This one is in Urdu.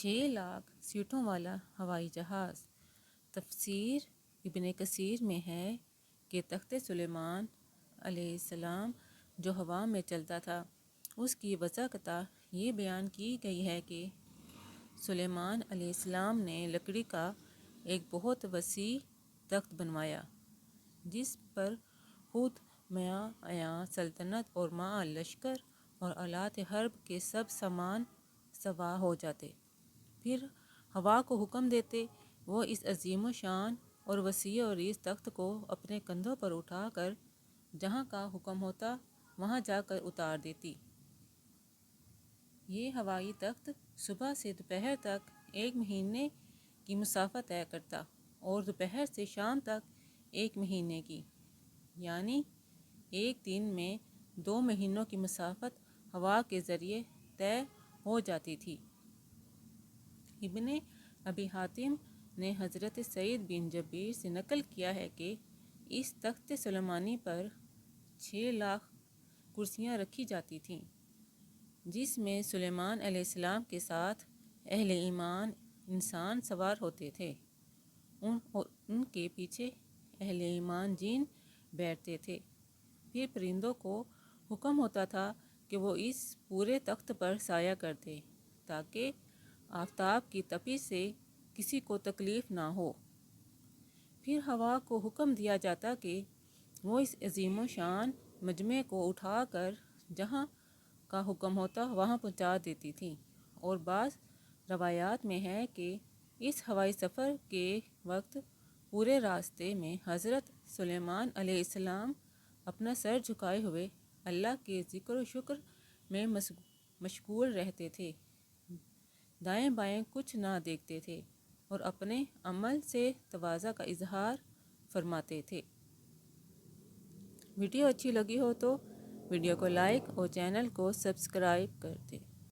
6 لاکھ سیٹوں والا ہوائی جہاز۔ تفسیر ابن کثیر میں ہے کہ تخت سلیمان علیہ السلام جو ہوا میں چلتا تھا، اس کی وضاحت یہ بیان کی گئی ہے کہ سلیمان علیہ السلام نے لکڑی کا ایک بہت وسیع تخت بنوایا، جس پر خود مایا سلطنت اور ماہ لشکر اور آلات حرب کے سب سامان سوا ہو جاتے، پھر ہوا کو حکم دیتے، وہ اس عظیم و شان اور وسیع و عریض تخت کو اپنے کندھوں پر اٹھا کر جہاں کا حکم ہوتا وہاں جا کر اتار دیتی۔ یہ ہوائی تخت صبح سے دوپہر تک 1 مہینے کی مسافت طے کرتا اور دوپہر سے شام تک 1 مہینے کی، یعنی ایک دن میں 2 مہینوں کی مسافت ہوا کے ذریعے طے ہو جاتی تھی۔ ابن ابی حاتم نے حضرت سعید بن جبیر سے نقل کیا ہے کہ اس تخت سلیمانی پر 6 لاکھ کرسیاں رکھی جاتی تھیں، جس میں سلیمان علیہ السلام کے ساتھ اہل ایمان انسان سوار ہوتے تھے، اور ان کے پیچھے اہل ایمان جن بیٹھتے تھے۔ پھر پرندوں کو حکم ہوتا تھا کہ وہ اس پورے تخت پر سایہ کر دیں تاکہ آفتاب کی تپش سے کسی کو تکلیف نہ ہو۔ پھر ہوا کو حکم دیا جاتا کہ وہ اس عظیم و شان مجمع کو اٹھا کر جہاں کا حکم ہوتا وہاں پہنچا دیتی تھی، اور بعض روایات میں ہے کہ اس ہوائی سفر کے وقت پورے راستے میں حضرت سلیمان علیہ السلام اپنا سر جھکائے ہوئے اللہ کے ذکر و شکر میں مشغول رہتے تھے، دائیں بائیں کچھ نہ دیکھتے تھے اور اپنے عمل سے تواضع کا اظہار فرماتے تھے۔ ویڈیو اچھی لگی ہو تو ویڈیو کو لائک اور چینل کو سبسکرائب کر دیں۔